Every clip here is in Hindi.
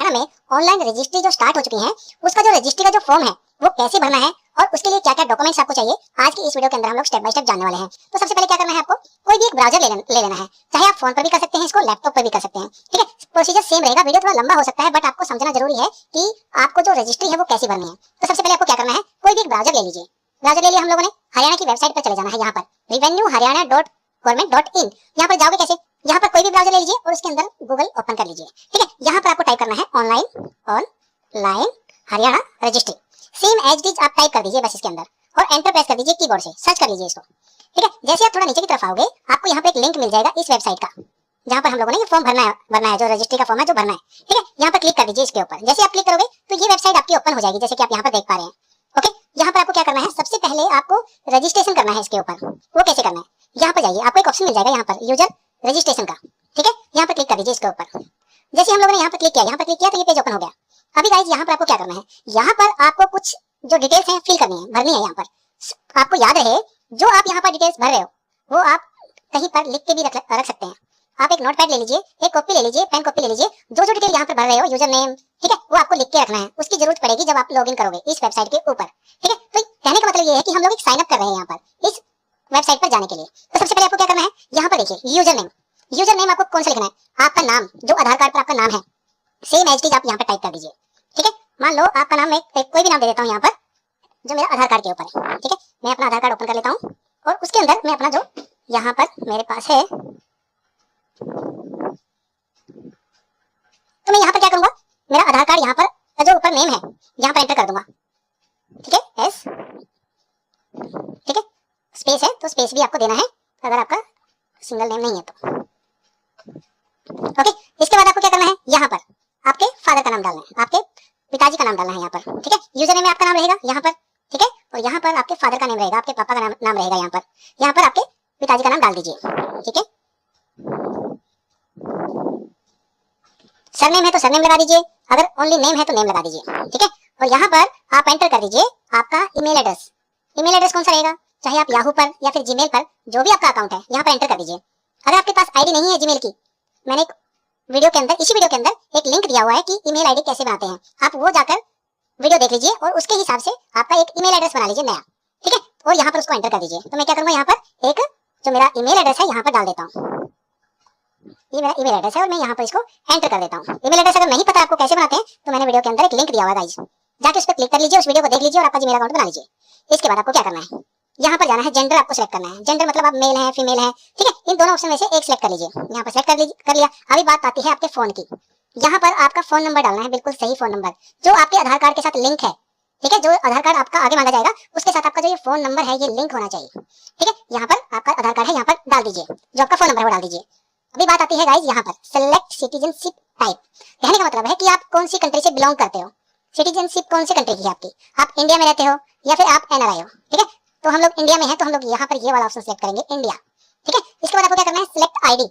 अगर हमें ऑनलाइन रजिस्ट्री जो स्टार्ट हो चुकी है उसका जो रजिस्ट्री का जो फॉर्म है वो कैसे भरना है और उसके लिए क्या क्या डॉक्यूमेंट्स आपको चाहिए, आज की इस वीडियो के अंदर हम लोग स्टेप बाय स्टेप जानने वाले हैं। तो सबसे पहले क्या करना है, आपको कोई भी एक ब्राउजर ले लेना है। चाहे आप फोन पर भी कर सकते हैं, इसको लैपटॉप पर भी कर सकते हैं। ठीक है, प्रोसीजर सेम रहेगा। वीडियो थोड़ा लंबा हो सकता है बट आपको समझना जरूरी है कि आपको जो रजिस्ट्री है वो कैसे भरनी है। तो सबसे पहले आपको क्या करना है, कोई भी एक ब्राउजर ले लीजिए। ब्राउजर ले लिया हम लोगों ने, हरियाणा की वेबसाइट पर चले जाना है। यहाँ पर revenuehariana.government.in, यहाँ पर जाओगे कैसे, यहाँ पर कोई भी ब्राउजर ले लीजिए और उसके अंदर गूगल ओपन कर लीजिए। ठीक है, यहाँ पर आपको टाइप करना है online Haryana registry, same as it is आप टाइप कर दीजिए बस इसके अंदर और एंटर प्रेस कर दीजिए, कीबोर्ड से सर्च कर लीजिए इसको। ठीक है, जैसे आप थोड़ा नीचे की तरफ आओगे आपको यहाँ पे एक लिंक मिल जाएगा इस वेबसाइट का, जहाँ पर हम लोगों ने ये फॉर्म भरना है जो रजिस्ट्री का फॉर्म है जो भरना है। ठीक है, यहाँ पर क्लिक कर दीजिए इसके ऊपर। जैसे आप क्लिक करोगे तो ये वेबसाइट आपकी ओपन हो जाएगी, जैसे कि आप यहाँ पर देख पा रहे हैं। ओके, यहाँ पर आपको क्या करना है, सबसे पहले आपको रजिस्ट्रेशन करना है इसके ऊपर। वो कैसे करना है, यहाँ पर जाइए, आपको एक ऑप्शन मिल जाएगा यहाँ पर यूजर रजिस्ट्रेशन का। ठीक है, यहाँ पर क्लिक कर दीजिए इसके ऊपर। जैसे हम लोगों ने यहाँ पर क्लिक किया तो ये पेज ओपन हो गया। अभी गाइस यहाँ पर आपको क्या करना है, यहाँ पर आपको कुछ जो डिटेल्स हैं फिल करनी है, भरनी है। यहाँ पर आपको याद रहे जो आप यहाँ पर डिटेल्स भर रहे हो वो आप कहीं पर लिख के भी रख सकते हैं। आप एक नोटपैड ले लीजिए, एक कॉपी ले लीजिए, पेन कॉपी ले लीजिए, जो डिटेल यहाँ पर भर रहे हो यूजर नेम, ठीक है, वो आपको लिख के रखना है। उसकी जरूरत पड़ेगी जब आप लॉगिन करोगे इस वेबसाइट के ऊपर। ठीक है, तो कहने का मतलब ये है कि हम लोग एक साइन अप कर रहे हैं यहाँ पर इस वेबसाइट पर जाने के लिए। तो सबसे पहले आपको क्या करना है, यहाँ पर देखिए यूजर नेम आपको कौन सा लिखना है, आपका नाम जो आधार कार्ड पर आपका नाम है सेम एज इट इज आप यहाँ पर टाइप कर दीजिए। ठीक है, मान लो आपका नाम मैं कोई भी नाम दे देता हूँ यहाँ पर जो मेरा आधार कार्ड के ऊपर है। ठीक है, मैं अपना आधार कार्ड ओपन कर लेता हूँ और उसके अंदर मैं अपना जो यहाँ पर मेरे पास है, तो मैं यहाँ पर क्या करूंगा, मेरा आधार कार्ड यहाँ पर जो ऊपर नेम है यहाँ पर एंटर कर दूंगा। ठीक है, एस, ठीक है, स्पेस है तो स्पेस भी आपको देना है अगर आपका सिंगल नेम नहीं है तो। ओके, इसके बाद आपको क्या करना है, यहाँ पर आपके फादर का नाम डालना है, आपके पिताजी का नाम डालना है यहाँ पर। ठीक है, यूजर नेम में आपका नाम रहेगा यहाँ पर। ठीक है, और यहाँ पर आपके फादर का नेम रहेगा, आपके पापा का नाम रहेगा यहाँ पर आपके पिताजी का नाम डाल दीजिए। ठीक है, सरनेम है तो सरनेम लगा दीजिए, अगर ओनली नेम है तो नेम लगा दीजिए। ठीक है, और यहाँ पर आप एंटर कर दीजिए आपका ईमेल एड्रेस। ईमेल एड्रेस कौन सा रहेगा, चाहे आप याहू पर या फिर जीमेल पर जो भी आपका अकाउंट है यहाँ पर एंटर कर दीजिए। अगर आपके पास आईडी नहीं है जीमेल की, मैंने इसी वीडियो के अंदर एक लिंक दिया हुआ है कि ईमेल आईडी कैसे बनाते हैं, आप वो जाकर वीडियो देख लीजिए और उसके हिसाब से आपका एक ईमेल एड्रेस बना लीजिए नया। ठीक है, और यहाँ पर उसको एंटर कर दीजिए। तो मैं क्या करूंगा, यहाँ पर एक जो मेरा ईमेल एड्रेस है यहाँ पर डाल देता हूँ। ये मेरा ईमेल एड्रेस है और मैं यहाँ पर इसको एंटर कर देता हूँ। ईमेल एड्रेस अगर नहीं पता आपको कैसे बनाते हैं तो मैंने वीडियो के अंदर एक लिंक दिया हुआ है गाइस, जाके उस पर क्लिक कर लीजिए, उस वीडियो को देख लीजिए और आपका जीमेल अकाउंट बना लीजिए। इसके बाद आपको क्या करना है, यहाँ पर जाना है, जेंडर आपको सिलेक्ट करना है। जेंडर मतलब आप मेल है फीमेल है। ठीक है, इन दोनों ऑप्शन में से एक सिलेक्ट कर लीजिए। यहाँ पर सिलेक्ट कर लिया। अभी बात आती है आपके फोन की। यहाँ पर आपका फोन नंबर डालना है, बिल्कुल सही फोन नंबर जो आपके आधार कार्ड के साथ लिंक है। ठीक है, जो आधार कार्ड आपका आगे मांगा जाएगा उसके साथ आपका जो ये फोन नंबर है ये लिंक होना चाहिए। ठीक है, यहाँ पर आपका आधार कार्ड है, यहाँ पर डाल दीजिए, जो आपका फोन नंबर है वो डाल दीजिए। अभी बात आती है गाइस यहाँ पर सेलेक्ट सिटीजनशिप टाइप। कहने का मतलब है कि आप कौन सी कंट्री से बिलोंग करते हो, सिटीजनशिप कौन सी कंट्री की है आपकी, आप इंडिया में रहते हो या फिर आप एनआरआई हो। ठीक है, तो हम लोग इंडिया में हैं तो हम लोग यहाँ पर ये वाला ऑप्शन सेलेक्ट करेंगे, इंडिया। ठीक है, इसके बाद आपको क्या करना है, सिलेक्ट आईडी।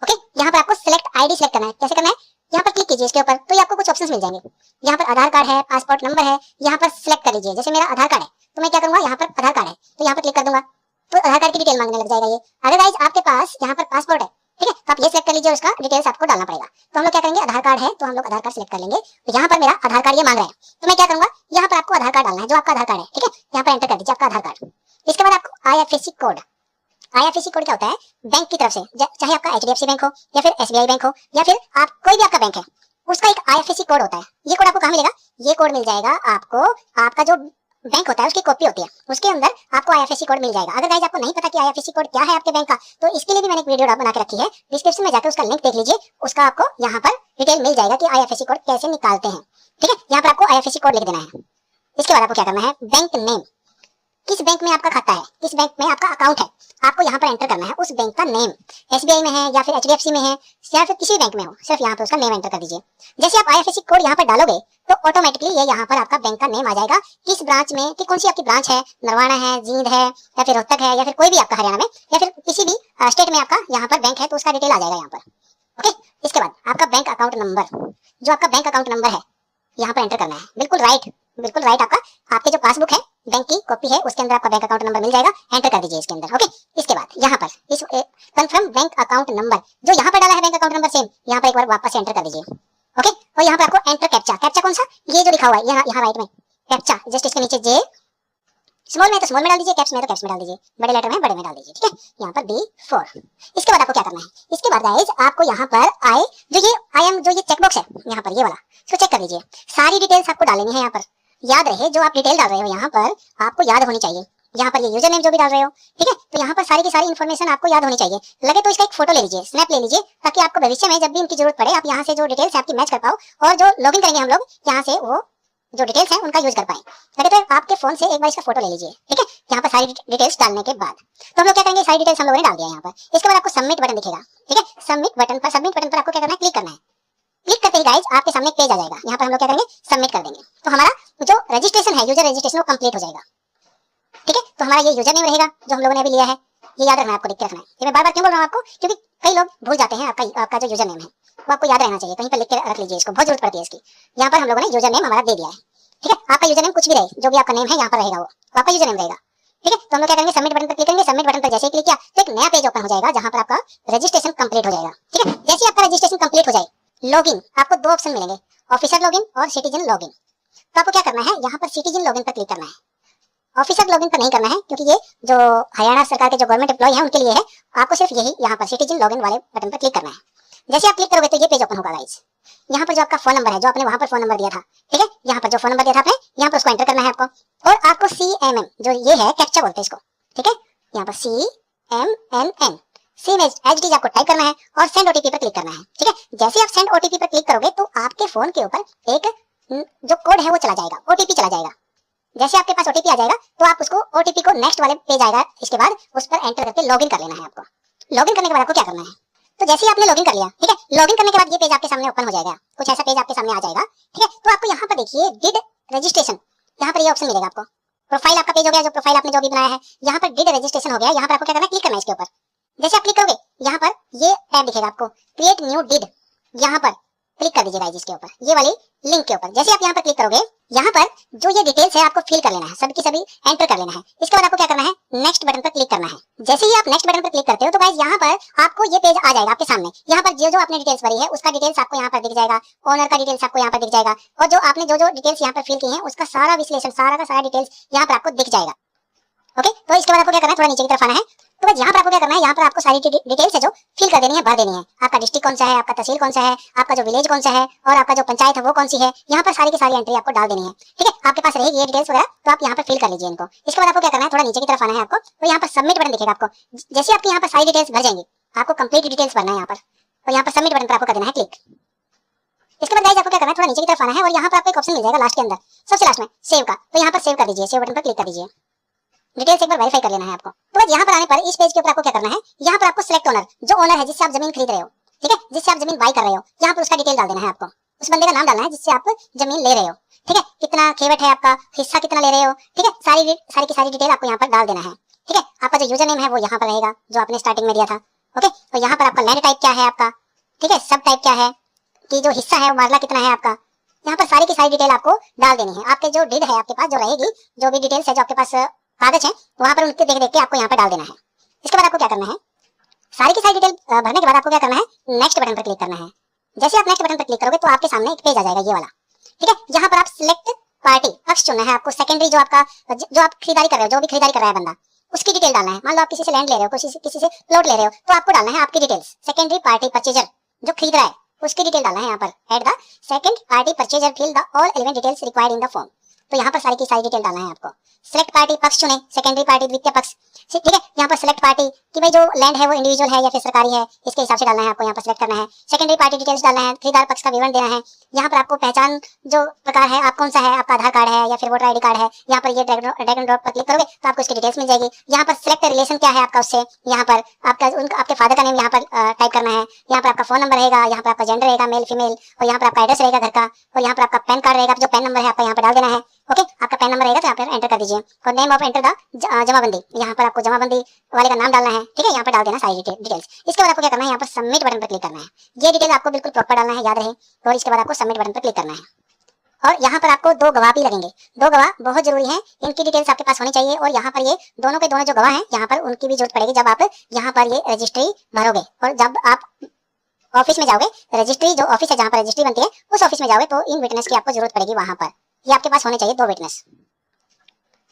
ओके, यहाँ पर आपको सिलेक्ट आईडी सिलेक्ट करना है। कैसे करना है, यहाँ पर क्लिक कीजिए इसके ऊपर तो ये आपको कुछ ऑप्शंस मिल जाएंगे। यहाँ पर आधार कार्ड है, पासपोर्ट नंबर है, यहाँ पर सिलेक्ट कर लीजिए। जैसे मेरा आधार कार्ड है तो मैं क्या करूंगा, यहाँ पर आधार कार्ड है तो यहाँ पर क्लिक कर दूंगा तो आधार कार्ड की डिटेल मांगने लग जाएगा ये। अगर गाइस आपके पास यहाँ पर पासपोर्ट है, ठीक है, तो आप ये सिलेक्ट कर लीजिए, उसका डिटेल्स आपको डालना पड़ेगा। तो हम लोग क्या करेंगे, आधार कार्ड है तो हम लोग आधार कार्ड सिलेक्ट कर लेंगे। तो यहाँ पर मेरा आधार कार्ड ये मांग रहा है तो मैं क्या करूंगा, यहाँ पर आपको आधार कार्ड डालना है जो आपका आधार कार्ड है। ठीक है, यहाँ पर एंटर कर दीजिए आपका आधार कार्ड। इसके बाद आपको आईएफएससी कोड। आईएफएससी कोड क्या होता है, बैंक की तरफ से, चाहे आपका एचडीएफसी बैंक हो या फिर एसबीआई बैंक हो या फिर आप कोई भी आपका बैंक है, उसका एक आईएफएससी कोड होता है। ये कोड आपको कहाँ मिलेगा, ये कोड मिल जाएगा आपको, आपका जो बैंक होता है उसकी कॉपी होती है, उसके अंदर आपको आईएफएससी कोड मिल जाएगा। अगर गाइस आपको नहीं पता कि आईएफएससी कोड क्या है आपके बैंक का, तो इसके लिए भी मैंने एक वीडियो बना के रखी है, डिस्क्रिप्शन में जाकर उसका लिंक देख लीजिए, उसका आपको यहाँ पर डिटेल मिल जाएगा कि आईएफएससी कोड कैसे निकालते हैं। ठीक है, यहाँ पर आपको आईएफएससी कोड लिख देना है। इसके बाद आपको क्या करना है, बैंक नेम, किस बैंक में आपका खाता है, किस बैंक में आपका अकाउंट है, आपको यहाँ पर एंटर करना है उस बैंक का नेम। एसबीआई में है या फिर एचडीएफसी में है या फिर किसी बैंक में हो, सिर्फ यहाँ पर उसका नेम एंटर कर दीजिए। जैसे आप आईएफएससी कोड यहाँ पर डालोगे तो ऑटोमेटिकली ये यहाँ पर आपका बैंक का नेम आ जाएगा, किस ब्रांच में, कि कौन सी आपकी ब्रांच है, नरवाना है, जींद है या फिर रोहतक है या फिर कोई भी आपका हरियाणा में या फिर किसी भी स्टेट में आपका यहाँ पर बैंक है तो उसका डिटेल आ जाएगा यहाँ पर। ओके, इसके बाद आपका बैंक अकाउंट नंबर, जो आपका बैंक अकाउंट नंबर है यहाँ पर एंटर करना है। बिल्कुल राइट आपका, आपके जो पासबुक है बैंक की कॉपी है उसके अंदर आपका बैंक अकाउंट नंबर मिल जाएगा, एंटर कर दीजिए इसके अंदर। ओके, इसके बाद यहाँ पर इस कंफर्म बैंक अकाउंट नंबर, जो यहाँ पर डाला है बैंक अकाउंट नंबर सेम यहाँ पर एक बार वापस एंटर कर दीजिए। ओके, और यहाँ पर आपको एंटर कैप्चा, कैप्चा कौन सा, ये जो लिखा हुआ है यहाँ राइट में कैप्चा, जस्ट इसके नीचे जे, स्मॉल में तो स्मॉल में डाल दीजिए, कैप्स में तो कैप्स में डाल दीजिए, बड़े लेटर में बड़े में डाल दीजिए, ठीक है। यहाँ पर B4। इसके बाद आपको क्या करना है, इसके बाद गाइस आपको यहाँ पर आई जो ये चेकबॉक्स है यहाँ पर ये वाला, इसको चेक कर लीजिए। सारी डिटेल्स आपको डालनी है यहाँ पर, याद रहे जो आप डिटेल डाल रहे हो यहाँ पर आपको याद होनी चाहिए। यहाँ पर ये यूजर नेम जो भी डाल रहे हो, ठीक है, तो यहाँ पर सारी की सारी इन्फॉर्मेशन आपको याद होनी चाहिए। लगे तो इसका एक फोटो ले लीजिए, स्नैप ले लीजिए, ताकि आपको भविष्य में जब भी इनकी जरूरत पड़े आप यहाँ से जो डिटेल्स आपकी मैच कर पाओ, और जो लॉगिन करेंगे हम लोग यहाँ से वो जो डिटेल्स हैं उनका यूज कर पाए। लगे तो आपके फोन से एक बार इसका फोटो ले लीजिए, ठीक है। यहाँ पर सारी डिटेल्स डालने के बाद तो हम लोग क्या करेंगे, सारी डिटेल्स हम लोगों ने डाल दिया यहाँ पर। इसके बाद आपको सबमिट बटन दिखेगा, ठीक है। सबमिट बटन पर आपको क्या करना है, क्लिक करना है। क्लिक करते ही गाइस आपके सामने एक पेज आ जाएगा, यहाँ पर हम लोग क्या करेंगे, सबमिट कर देंगे। तो हमारा जो रजिस्ट्रेशन है, यूजर रजिस्ट्रेशन, वो कंप्लीट हो जाएगा, ठीक है। तो हमारा ये यूजर नेम रहेगा जो हम लोगों ने अभी लिया है, ये याद रखना है, आपको लिख के रखना है। ये मैं बार-बार क्यों बोल रहा हूँ आपको, क्योंकि कई लोग भूल जाते हैं आपका जो यूजर नेम है वो आपको याद रहना चाहिए, कहीं पर लिख के रख लीजिए, इसको बहुत जरूरत पड़ती है इसकी। यहाँ पर हम लोगों ने यूजर नेम हमारा दे दिया है, ठीक है। आपका यूजर नेम कुछ भी रहे, जो भी आपका नेम है यहाँ पर रहेगा वो आपका यूजर नेम रहेगा, ठीक है। तो हम लोग क्या करेंगे, सबमिट बटन पर क्लिक करेंगे। सबमिट बटन पर जैसे ही क्लिक किया तो एक नया पेज ओपन हो जाएगा जहाँ पर आपका रजिस्ट्रेशन कंप्लीट हो जाएगा, ठीक है। जैसे आपका रजिस्ट्रेशन कंप्लीट हो जाए, लॉगिन आपको दो ऑप्शन मिलेंगे, ऑफिसर लॉगिन और सिटीजन लॉगिन। तो आपको क्या करना है, यहाँ पर सिटीजन लॉगिन पर क्लिक करना है, ऑफिसर लॉगिन पर नहीं करना है, क्योंकि ये जो हरियाणा सरकार के जो गवर्नमेंट एम्प्लॉय है उनके लिए है। आपको सिर्फ यही यहाँ पर सिटीजन लॉगिन वाले बटन पर क्लिक करना है। जैसे आप क्लिक करोगे तो ये पेज ओपन होगा गाइस। यहाँ पर जो आपका फोन नंबर है, जो आपने वहां पर फोन नंबर दिया था, ठीक है, यहाँ पर जो फोन नंबर दिया था आपने, यहाँ पर उसको एंटर करना है आपको। और आपको CMN जो ये है कैप्चा बोलते हैं इसको, ठीक है, यहाँ पर CMNN same as it is आपको टाइप करना है और सेंड OTP पर क्लिक करना है, ठीक है। जैसे आप सेंड OTP पर क्लिक करोगे तो आपके फोन के ऊपर एक जो कोड है वो चला जाएगा, OTP चला जाएगा। जैसे आपके पास OTP आ जाएगा तो आप उसको OTP को नेक्स्ट वाले पेज आएगा, इसके बाद उस पर एंटर करके लॉगिन कर लेना है आपको। लॉगिन करने के बाद आपको क्या करना है, तो जैसे ही आपने लॉगिन कर लिया, ठीक है, लॉगिन करने के बाद ये पेज आपके सामने ओपन हो जाएगा, कुछ ऐसा पेज आपके सामने आ जाएगा, ठीक है। तो आपको यहाँ पर देखिए डिड रजिस्ट्रेशन, यहाँ पर ये ऑप्शन मिलेगा आपको। प्रोफाइल आपका पेज हो गया, जो प्रोफाइल आपने जो भी बनाया है, यहाँ पर डिड रजिस्ट्रेशन हो गया। यहाँ पर आपको क्या करना है, क्लिक करना है इसके ऊपर। जैसे आप क्लिक करोगे यहाँ पर ये टैब दिखेगा आपको, क्रिएट न्यू डिड, यहाँ पर क्लिक कर दीजिएगा इसके ऊपर, ये वाली लिंक के ऊपर। जैसे आप यहाँ पर क्लिक करोगे, यहाँ पर जो ये डिटेल्स है आपको फिल कर लेना है, सबकी सभी एंटर कर लेना है। इसके बाद आपको क्या करना है, नेक्स्ट बटन पर क्लिक करना है। जैसे ही आप नेक्स्ट बटन पर क्लिक करते हो तो गाइस यहाँ पर आपको ये पेज आ जाएगा आपके सामने। यहाँ पर जो आपने डिटेल्स भरी है उसका डिटेल्स आपको यहाँ पर दिख जाएगा, ओनर का डिटेल्स आपको यहाँ पर दिख जाएगा, और जो आपने जो डिटेल्स यहाँ पर फिल की है उसका सारा विश्लेषण, सारा का सारा डिटेल्स यहाँ पर आपको दिख जाएगा। ओके, तो इसके बाद आपको क्या करना है, थोड़ा नीचे की तरफ आना है। तो बस यहाँ पर आपको क्या करना है, यहाँ पर आपको सारी डिटेल्स है जो फिल कर देनी है, भर देनी है। आपका डिस्ट्रिक्ट कौन सा है, आपका तहसील कौन सा है, आपका जो विलेज कौन सा है, और आपका जो पंचायत है वो कौन सी है, यहाँ पर सारी की सारी एंट्री आपको डाल देनी है, ठीक है। आपके पास रहेगी ये डिटेल्स वगैरह, तो आप यहाँ पर फिल कर लीजिए इनको। इसके बाद आपको क्या करना है, थोड़ा नीचे की तरफ आना है आपको, तो यहाँ पर सबमिट बटन दिखेगा आपको। जैसे आपकी यहाँ पर सारी डिटेल्स भर जाएंगी, आपको कंप्लीट डिटेल्स भरना है यहाँ पर, और यहाँ पर सबमिट बटन पर आपको कर देना है क्लिक। इसके बाद गाइस आपको क्या करना है, थोड़ा नीचे की तरफ आना है, और यहाँ पर आपको एक ऑप्शन मिल जाएगा लास्ट के अंदर, सबसे लास्ट में, सेव का। तो यहाँ पर सेव कर दीजिए, सेव बटन पर क्लिक कर दीजिए। डिटेल्स एक बार वेरीफाई कर लेना है आपको। तो यहाँ पर आने पर इस पेज के ऊपर आपको क्या करना है, यहाँ पर आपको सिलेक्ट ओनर, जो ओनर है जिससे आप जमीन खरीद रहे हो, ठीक है, जिससे आप जमीन बाय कर रहे हो, यहाँ पर उसका डिटेल डाल देना है आपको। उस बंदे का नाम डालना है जिससे आप जमीन ले रहे हो, ठीक है, कितना खेवट है आपका, हिस्सा कितना ले रहे हो, ठीक है, सारी की सारी डिटेल आपको यहाँ पर डाल देना है, ठीक है। आपका जो यूजर नेम है वो यहाँ पर रहेगा जो आपने स्टार्टिंग में दिया था। ओके, तो यहाँ पर आपका लैंड टाइप क्या है आपका, ठीक है, सब टाइप क्या है, कि जो हिस्सा है वो मरला कितना है आपका, यहाँ पर सारी की सारी डिटेल आपको डाल देनी है। आपके जो डिड है आपके पास जो रहेगी, जो भी डिटेल्स है जो आपके पास कागज है, वहां पर उनके देख देख के आपको यहाँ पर डाल देना है। इसके बाद आपको क्या करना है, सारी की सारी डिटेल भरने के बाद आपको क्या करना है, नेक्स्ट बटन पर क्लिक करना है। जैसे आप नेक्स्ट बटन पर क्लिक करोगे तो आपके सामने एक पेज आ जाएगा ये वाला, ठीक है। यहाँ पर आप सिलेक्ट पार्टी पक्ष चुनना है आपको। सेकेंडरी जो आपका जो आप खरीदारी कर रहे हो, जो भी खरीदारी कर रहा है बंदा, उसकी डिटेल डालना है। मान लो आप किसी से लैंड ले रहे हो, किसी से प्लॉट ले रहे हो, तो आपको डालना है आपकी डिटेल्स। सेकेंडरी पार्टी परचेजर जो खरीद रहा है उसकी डिटेल डालना है यहाँ पर। At the second party purchaser fill the all element details required in the form. तो यहाँ पर सारी की सारी डिटेल डालना है आपको। सिलेक्ट पार्टी पक्ष चुने, सेकेंडरी पार्टी द्वितीय पक्ष, ठीक है। यहाँ पर सिलेक्ट पार्टी कि भाई जो लैंड है वो इंडिविजुअल है या फिर सरकारी है, इसके हिसाब से डालना है आपको। यहाँ पर सिलेक्ट करना है, सेकेंडरी पार्टी डिटेल्स डालना है, खरीदार पक्ष का विवरण देना है। यहाँ पर आपको पहचान जो प्रकार है, आप कौन सा है, आपका आधार कार्ड है या फिर वोटर ID कार्ड है, यहाँ पर ये ड्रैग एंड ड्रॉप पर क्लिक करोगे तो आपको इसकी डिटेल्स मिल जाएगी। यहाँ पर सिलेक्ट रिलेशन क्या है आपका उससे, यहाँ पर आपके फादर का नेम यहाँ पर टाइप करना है। यहाँ पर आपका फोन नंबर रहेगा, यहाँ पर आपका जेंडर रहेगा मेल फीमेल, और यहाँ पर आपका एड्रेस रहेगा घर का, और यहाँ पर आपका पैन कार्ड रहेगा, जो पैन नंबर है आपका यहाँ पर डाल देना है। ओके, आपका पैन नंबर रहेगा तो यहाँ पर एंटर कर दीजिए। और नेम ऑफ एंटर द जमाबंदी, यहाँ पर आपको जमाबंदी वाले का नाम डालना है, ठीक है। यहाँ पर डाल देना सारी डिटेल्स। इसके बाद आपको क्या करना है, यहाँ पर सबमिट बटन पर क्लिक करना है। ये डिटेल आपको बिल्कुल प्रॉपर डालना है, याद रहे। और इसके बाद आपको सबमिट बटन पर क्लिक करना है। और यहाँ पर आपको 2 गवाह भी लगेंगे। 2 गवाह बहुत जरूरी हैं, इनकी डिटेल्स आपके पास होनी चाहिए। और यहाँ पर ये दोनों के दोनों जो गवाह हैं, यहाँ पर उनकी भी जरूरत पड़ेगी जब आप यहाँ पर ये रजिस्ट्री भरोगे। और जब आप ऑफिस में जाओगे, रजिस्ट्री जो ऑफिस है जहाँ पर रजिस्ट्री बनती है उस ऑफिस में जाओगे तो इन विटनेस की आपको जरूरत पड़ेगी वहां पर। ये आपके पास होने चाहिए 2 विटनेस।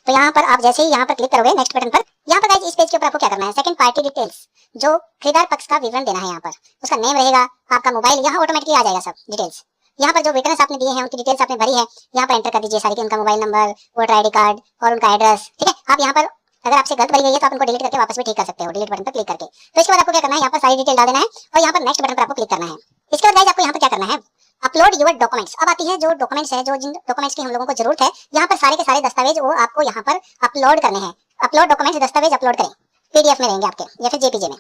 तो यहाँ पर आप जैसे ही यहाँ पर क्लिक करोगे नेक्स्ट बटन पर, यहाँ पर गाइस इस पेज के ऊपर आपको क्या करना है, सेकंड पार्टी डिटेल्स, जो खरीदार पक्ष का विवरण देना है। यहाँ पर उसका नेम रहेगा, आपका मोबाइल, यहाँ ऑटोमेटिकली आ जाएगा सब डिटेल्स। यहाँ पर जो विटनेस आपने दिए हैं उनकी डिटेल्स आपने भरी है, यहाँ पर एंटर कर दीजिए सारी की, उनका mobile number, voter ID card और उनका एड्रेस। ठीक है, आप यहाँ पर अगर आपसे गलत भरी गई है तो आप उनको डिलीट करके वापस भी ठीक कर सकते हो, डिलीट बटन पर क्लिक करके। तो इसके बाद आपको क्या करना है, यहाँ पर सारी डिटेल डाल देना है और यहाँ पर नेक्स्ट बटन पर आपको क्लिक करना है। इसके बाद गाइस आपको यहाँ पर क्या करना है, अपलोड योर डॉक्यूमेंट्स। अब आती है जो डॉक्यूमेंट्स है, जो जिन डॉक्यूमेंट्स की हम लोगों को जरूरत है, यहाँ पर सारे के सारे दस्तावेज वो आपको यहाँ पर अपलोड करने हैं। अपलोड डॉक्यूमेंट्स, दस्तावेज अपलोड करें, पीडीएफ में रहेंगे आपके या फिर जेपीजे में।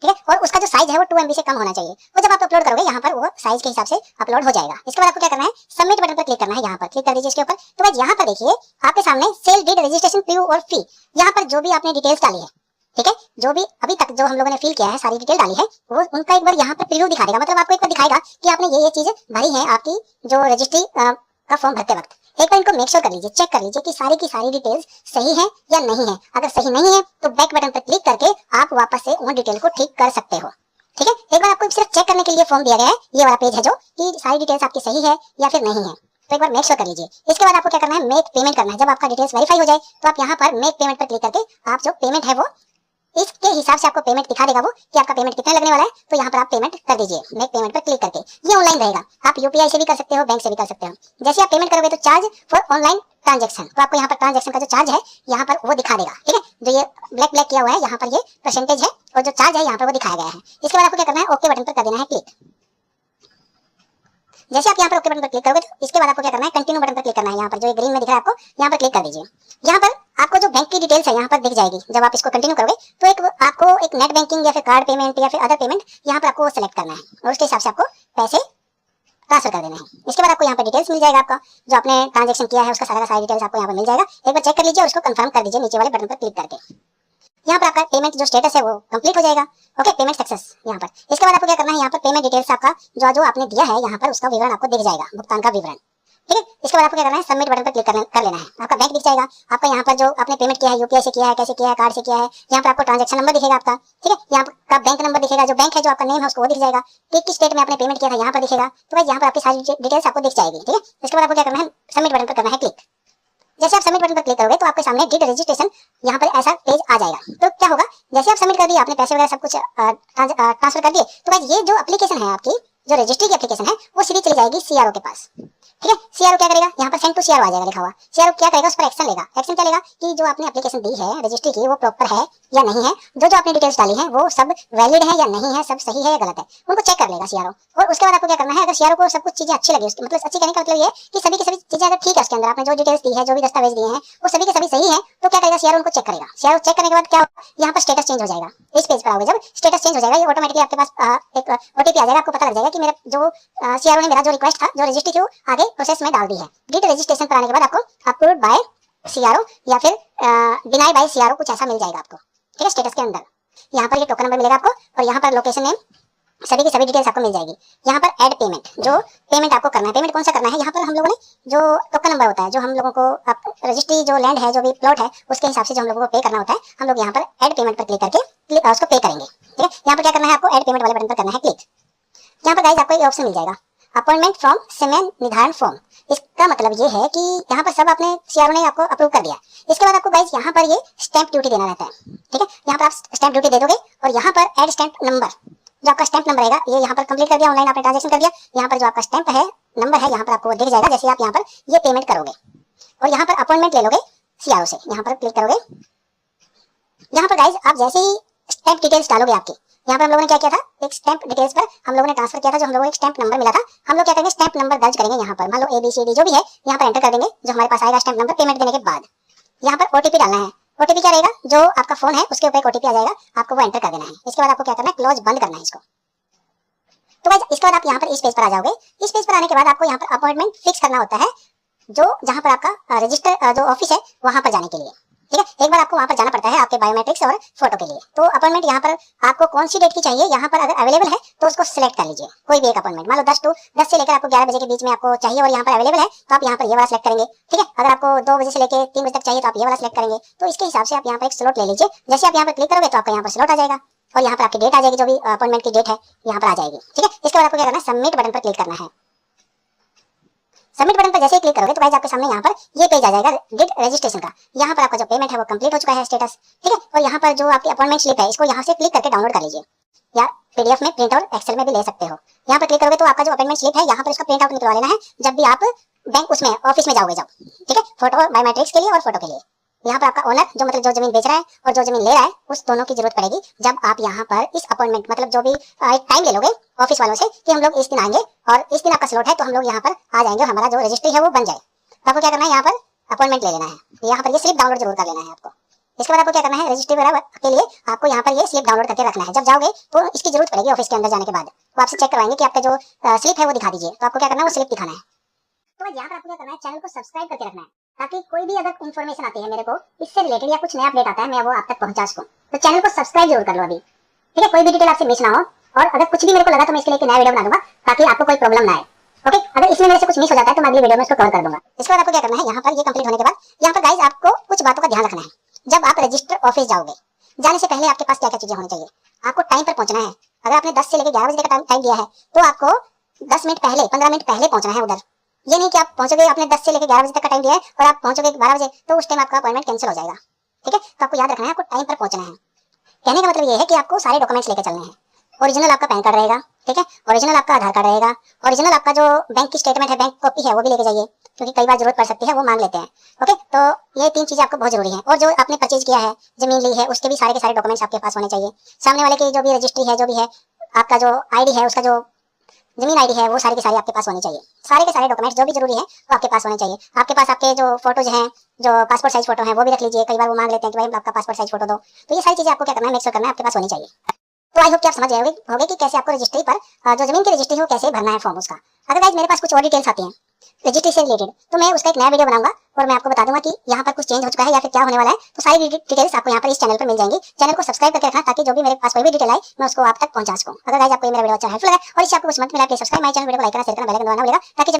ठीक है, और उसका जो साइज है वो 2 MB से कम होना चाहिए। वो जब आप अपलोड करोगे यहाँ पर वो साइज के हिसाब से अपलोड हो जाएगा। इसके बाद आपको क्या करना है, सबमिट बटन पर क्लिक करना है, यहाँ पर क्लिक कर दीजिए इसके ऊपर। तो गाइस यहाँ पर देखिए आपके सामने सेल डीड रजिस्ट्रेशन प्रीव्यू और फी, यहाँ पर जो भी आपने डिटेल्स डाली है, ठीक है, जो भी अभी तक जो हम लोगों ने फिल किया है, सारी डिटेल डाली है, वो उनका एक बार यहाँ पर प्रीव्यू दिखा देगा। मतलब आपको एक बार दिखाएगा कि आपने ये चीज भरी है आपकी जो रजिस्ट्री का फॉर्म भरते वक्त। एक बार इनको मेक श्योर कर लीजिए, चेक कर लीजिए कि सारी की सारी डिटेल्स सही है या नहीं है। अगर सही नहीं है तो बैक बटन पर क्लिक करके आप वापस से उन डिटेल को ठीक कर सकते हो। ठीक है, एक बार आपको सिर्फ चेक करने के लिए फॉर्म दिया गया है, ये वाला पेज है जो कि सारी डिटेल्स आपकी सही है या फिर नहीं है, तो एक बार मेक श्योर कर लीजिए। इसके बाद आपको क्या करना है, मेक पेमेंट करना है। जब आपका डिटेल्स वेरीफाई हो जाए तो आप यहाँ पर मेक पेमेंट पर क्लिक करके आप जो पेमेंट है वो इसके हिसाब से आपको पेमेंट दिखा देगा वो कि आपका पेमेंट कितना लगने वाला है। तो यहाँ पर आप पेमेंट कर दीजिए मेक पेमेंट पर क्लिक करके। ये ऑनलाइन रहेगा, आप यूपीआई से भी कर सकते हो, बैंक से भी कर सकते हो। जैसे आप पेमेंट करोगे तो चार्ज फॉर ऑनलाइन ट्रांजैक्शन, तो आपको यहाँ पर ट्रांजैक्शन का जो चार्ज है यहाँ पर वो दिखा देगा। ठीक है, जो ये ब्लैक किया हुआ है यहाँ पर ये परसेंटेज है और जो चार्ज है यहाँ पर वो दिखाया गया है। इसके बाद आपको क्या करना है, ओके बटन पर कर देना है क्लिक। जैसे आप यहाँ पर ओके बटन पर क्लिक करोगे तो इसके बाद आपको क्या करना है, कंटिन्यू बटन पर क्लिक करना है। यहाँ पर जो ग्रीन में दिख रहा है आपको, यहाँ पर क्लिक कर दीजिए। यहाँ पर आपको जो बैंक की डिटेल्स है यहाँ पर दिख जाएगी। जब आप इसको कंटिन्यू करोगे तो आपको एक नेट बैंकिंग या फिर कार्ड पेमेंट या फिर अदर पेमेंट यहाँ पर आपको सेलेक्ट करना है और उसके हिसाब से आपको पैसे ट्रांसफर कर देना है। इसके बाद आपको यहाँ पर डिटेल्स मिल जाएगा, आपका जो आपने ट्रांजेक्शन किया है उसका सारा का सारी डिटेल्स आपको यहाँ पर मिल जाएगा। एक बार चेक कर लीजिए और उसको कंफर्म कर दीजिए नीचे वाले बटन पर क्लिक करके। यहाँ पर आपका पेमेंट जो स्टेटस है वो कंप्लीट हो जाएगा। ओके, पेमेंट सक्सेस यहाँ पर। इसके बाद आपको क्या करना है, यहाँ पर पेमेंट डिटेल्स आपका जो आपने दिया है यहाँ पर उसका विवरण आपको दिख जाएगा, भुगतान का विवरण। ठीक है, इसके बाद आपको क्या करना है, सबमिट बटन पर क्लिक कर लेना है। आपका बैंक दिख जाएगा, आपका यहाँ पर जो आपने पेमेंट किया है यूपीआई से किया है, कैसे किया है, कार्ड से किया है, यहाँ पर आपको ट्रांजैक्शन नंबर दिखेगा आपका। ठीक है, यहाँ का बैंक नंबर दिखेगा, जो बैंक है जो आपका नेम है उसको वो दिख जाएगा, किस स्टेट में आपने पेमेंट किया था यहाँ पर दिखेगा। तो भाई यहाँ पर आपकी सारी डिटेल्स आपको दिख जाएगी। ठीक है, इसके बाद आपको क्या करना है, सबमिट बटन पर करना है क्लिक। जैसे आप सबमिट बटन पर क्लिक करोगे तो आपके सामने डीड रजिस्ट्रेशन यहाँ पर ऐसा पेज आ जाएगा। तो क्या होगा, जैसे आप सबमिट कर दिए, आपने पैसे वगैरह सब कुछ ट्रांसफर कर दिए, तो भाई ये जो एप्लीकेशन है आपकी, जो रजिस्ट्री की एप्लीकेशन है, वो सीधी चली जाएगी सीआरओ के पास। ठीक है, सीआरओ क्या करेगा, यहाँ पर सेंड टू सीआरओ आ जाएगा लिखा हुआ। सीआरओ क्या करेगा, उस पर एक्शन लेगा। एक्शन क्या लेगा कि जो आपने एप्लीकेशन दी है रजिस्ट्री की वो प्रॉपर है या नहीं है, जो आपने डिटेल्स डाली है वो सब वैलिड है या नहीं है, सब सही है या गलत है, उनको चेक कर लेगा सीआरओ। और उसके बाद आपको क्या करना है, अगर सीआरओ को सब कुछ चीजें अच्छी लगी, उसकी मतलब अच्छी कहने का मतलब ये है कि सभी की सभी चीजें अगर ठीक है, उसके अंदर आपने जो डिटेल्स दी है, जो भी दस्तावेज दिए हैं वो सभी के सभी सही है, तो क्या करेगा सीआरओ उनको चेक करेगा। सीआरओ चेक करने के बाद क्या होगा, यहाँ पर स्टेटस चेंज हो जाएगा। इस पेज पर आओगे जब स्टेटस चेंज हो जाएगा, ये ऑटोमेटिकली आपके पास एक ओटीपी आ जाएगा, आपको पता लग जाएगा कि मेरा जो सीआरओ ने मेरा जो रिक्वेस्ट था, जो रजिस्ट्री थी वो आगे प्रोसेस में डाल दी है। डीड रजिस्ट्रेशन पर आने के बाद आपको अप्रूव्ड बाय सीआरओ या फिर डिनाई बाय सीआरओ कुछ ऐसा मिल जाएगा आपको। ठीक है, स्टेटस के अंदर यहाँ पर ये टोकन नंबर मिलेगा आपको और यहाँ पर लोकेशन नेम, सभी की सभी डिटेल्स आपको मिल जाएगी। यहाँ पर ऐड पेमेंट, जो पेमेंट आपको करना है, पेमेंट कौन सा करना है, यहाँ पर हम लोगों ने जो टोकन नंबर होता है, जो हम लोगों को रजिस्ट्री जो लैंड है, जो भी प्लॉट है, उसके हिसाब से जो हम लोगों को पे करना होता है, हम लोग यहाँ पर ऐड पेमेंट पर क्लिक करके उसको पे करेंगे। ठीक है, यहाँ पर क्या करना है, आपको ऐड पेमेंट वाले बटन पर करना है क्लिक। यहाँ पर गाइस आपको ये ऑप्शन मिल जाएगा, अपॉइंटमेंट फ्रॉम समय निर्धारण फॉर्म। इसका मतलब ये है कि यहाँ पर सब आपने सीआरओ ने आपको अप्रूव कर दिया। इसके बाद आपको गाइस यहाँ पर ये स्टैंप ड्यूटी देना रहता है। ठीक है, यहाँ पर आप स्टैंप ड्यूटी दे दोगे और यहाँ पर ऐड स्टैंप नंबर, जो आपका स्टैंप नंबर रहेगा, ये यहाँ पर कंप्लीट कर दिया, ऑनलाइन आपने ट्रांजैक्शन कर दिया, यहाँ पर जो आपका स्टैंप है नंबर है यहाँ पर आपको दिख जाएगा। जैसे आप यहाँ पर ये पेमेंट करोगे और यहाँ पर अपॉइंटमेंट ले लोगे सीआरओ से, यहाँ पर क्लिक करोगे। यहाँ पर गाइस आप जैसे ही स्टैंप डिटेल्स डालोगे आपकी, यहाँ पर हम लोगों ने क्या किया था, एक स्टैंप डिटेल्स पर हम लोगों ने ट्रांसफर किया था, जो हम लोगों को एक स्टैंप नंबर मिला था, हम लोग क्या करेंगे, स्टैंप नंबर दर्ज करेंगे यहाँ पर, मान लो ABCD जो भी है यहाँ पर एंटर कर देंगे, जो हमारे पास आएगा स्टैंप नंबर। पेमेंट देने के बाद यहाँ पर ओटीपी डालना है। ओटीपी क्या रहेगा, जो आपका फोन है उसके ऊपर एक ओटीपी आ जाएगा, आपको वो एंटर कर देना है। इसके बाद आपको क्या करना है, क्लोज बंद करना है इसको। तो गाइस इसके बाद आप यहाँ पर इस पेज पर आ जाओगे। इस पेज पर आने के बाद आपको यहाँ पर अपॉइंटमेंट फिक्स करना होता है, जो जहाँ पर आपका रजिस्टर जो ऑफिस है वहाँ पर जाने के लिए। ठीक है, एक बार आपको वहाँ पर जाना पड़ता है आपके बायोमेट्रिक्स और फोटो के लिए। तो अपॉइंटमेंट यहाँ पर आपको कौन सी डेट की चाहिए, यहाँ पर अगर अवेलेबल है तो उसको सिलेक्ट कर लीजिए, कोई भी एक अपॉइंटमेंट। मान लो 10 से लेकर आपको 11 बजे के बीच में आपको चाहिए और यहाँ पर अवेलेबल है तो आप यहाँ पर ये वाला सिलेक्ट करेंगे। ठीक है, अगर आपको 2 बजे से लेकर 3 बजे तक चाहिए तो आप ये वाला सिलेक्ट करेंगे। तो इसके हिसाब से आप यहाँ पर एक स्लॉट ले लीजिए। जैसे आप यहाँ पर क्लिक करोगे तो आपका यहाँ पर स्लॉट आ जाएगा। और यहाँ पर आपकी डेट आ जाएगी, जो भी अपॉइंटमेंट की डेट है यहाँ पर आ जाएगी। ठीक है, इसके बाद आपको क्या करना है, सबमिट बटन पर क्लिक करना है। सबमिट बटन पर जैसे ही क्लिक करोगे तो गाइस आपके सामने यहाँ पर ये पेज आ जाएगा डिड रजिस्ट्रेशन का। यहाँ पर आपका जो पेमेंट है वो कंप्लीट हो चुका है स्टेटस। ठीक है, और यहाँ पर जो आपकी अपॉइंटमेंट स्लिप है इसको यहाँ से क्लिक करके डाउनलोड कर लीजिए, या पीडीएफ में प्रिंट और एक्सेल में भी ले सकते हो। यहाँ पर क्लिक करोगे तो आपका जो अपॉइंटमेंट स्लिप है यहाँ पर इसका प्रिंट आउट निकलवा लेना है जब भी आप बैंक उसमें ऑफिस में जाओगे जब। ठीक है, फोटो बायोमेट्रिक्स के लिए और फोटो के लिए। यहाँ पर आपका ओनर जो मतलब जो जमीन बेच रहा है और जो जमीन ले रहा है उस दोनों की जरूरत पड़ेगी जब आप यहाँ पर इस अपॉइंटमेंट मतलब जो भी टाइम ले लोगे ऑफिस वालों से कि हम लोग इस दिन आएंगे और इस दिन आपका स्लॉट है तो हम लोग यहाँ पर आ जाएंगे और हमारा जो रजिस्ट्री है वो बन जाए। तो आपको क्या करना है, यहाँ पर अपॉइंटमेंट ले लेना है, यहाँ पर ये स्लिप डाउनलोड जरूर कर लेना है आपको। इसके बाद आपको क्या करना है, रजिस्ट्री वगैरह के लिए आपको यहाँ पर ये स्लिप डाउनलोड करके रखना है। जब जाओगे तो इसकी जरूरत पड़ेगी ऑफिस के अंदर जाने के बाद, वो आपसे चेक करवाएंगे कि आपका जो स्लिप है वो दिखा दीजिए। तो आपको क्या करना है, वो स्लिप दिखाना है। तो यहाँ पर आपको क्या करना है, चैनल को सब्सक्राइब करके रखना है ताकि कोई भी अगर इन्फॉर्मेशन आती है मेरे को इससे रिलेटेड या कुछ नया अपडेट आता है मैं वो आप तक पहुंचा सकूं। तो चैनल को सब्सक्राइब जरूर कर लो अभी। ठीक है, कोई भी डिटेल आपसे मिस ना हो, और अगर कुछ भी मेरे को लगा तो मैं इसके लिए एक नया वीडियो बना दूंगा ताकि आपको कोई प्रॉब्लम ना आए। ओके, अगर इसमें मेरे से कुछ मिस हो जाता है तो मैं अगली वीडियो में इसको कवर कर दूंगा। इसके बाद आपको क्या करना है, यहाँ पर ये कंप्लीट होने के बाद यहाँ पर गाइस आपको कुछ बातों का ध्यान रखना है। जब आप रजिस्टर ऑफिस जाओगे, जाने से पहले आपके पास क्या क्या चीजें होनी चाहिए। आपको टाइम पर पहुंचना है। अगर आपने 10 से लेकर 11 बजे का टाइम दिया है तो आपको 10 मिनट पहले 15 मिनट पहले पहुंचना है उधर। ये नहीं कि आप पहुंचोगे, आपने 10 से लेकर 11 बजे तक का टाइम दिया है और आप पहुंचोगे 12 बजे तो उस टाइम आपका अपॉइंटमेंट कैंसिल हो जाएगा। ठीक है, तो आपको याद रखना है आपको टाइम पर पहुंचना है। कहने का मतलब ये है कि आपको सारे डॉक्यूमेंट्स लेकर चलने हैं। ओरिजिनल आपका पैन कार्ड रहेगा, ठीक है, ओरिजिनल आपका आधार कार्ड रहेगा, ओरिजिनल आपका जो बैंक की स्टेटमेंट है, बैंक कॉपी है वो भी लेके जाइए क्योंकि कई बार जरूरत पड़ सकती है, वो मांग लेते हैं। ओके, तो ये 3 चीजें आपको बहुत जरूरी है। और जो आपने परचेज किया है, जमीन ली है, उसके भी सारे के सारे डॉक्यूमेंट्स आपके पास होने चाहिए। सामने वाले की जो भी रजिस्ट्री है, जो भी है, आपका जो आईडी है, उसका जो जमीन आईडी है वो सारी की सारी आपके पास होनी चाहिए। सारे के सारे डॉक्यूमेंट्स जो भी जरूरी है वो आपके पास होने चाहिए। आपके पास आपके जो फोटोज हैं, जो पासपोर्ट साइज फोटो है वो भी रख लीजिए। कई बार वो मांग लेते हैं कि भाई आपका पासपोर्ट साइज फोटो दो। तो ये सारी चीजें आपको क्या करना है, मेक श्योर करना है आपके पास होनी चाहिए। तो आई होप कि आप समझ गए होगे कि कैसे आपको रजिस्ट्री पर जो जमीन की रजिस्ट्री है वो कैसे भरना है फॉर्म उसका। अगर गाइस मेरे पास कुछ और डिटेल्स आती हैं रजिस्ट्री से रिलेटेड तो मैं उसका एक नया वीडियो बनाऊंगा और मैं आपको बता दूंगा कि यहाँ पर कुछ चेंज हो चुका है या फिर क्या होने वाला है। तो सारी डिटेल्स आपको यहाँ पर इस चैनल पर मिल जाएंगी। चैनल को सब्सक्राइब करके रखना ताकि जो भी मेरे पास कोई भी डिटेल आए मैं उसको आप तक पहुंचा सकूं। अगर गाइस आपको मेरा वीडियो अच्छा हेल्पफुल लगा और इससे आपको कुछ मत मिला, please subscribe my channel, video को लाइक करना, शेयर करना, बेल आइकन दबाना ना भूलिएगा ताकि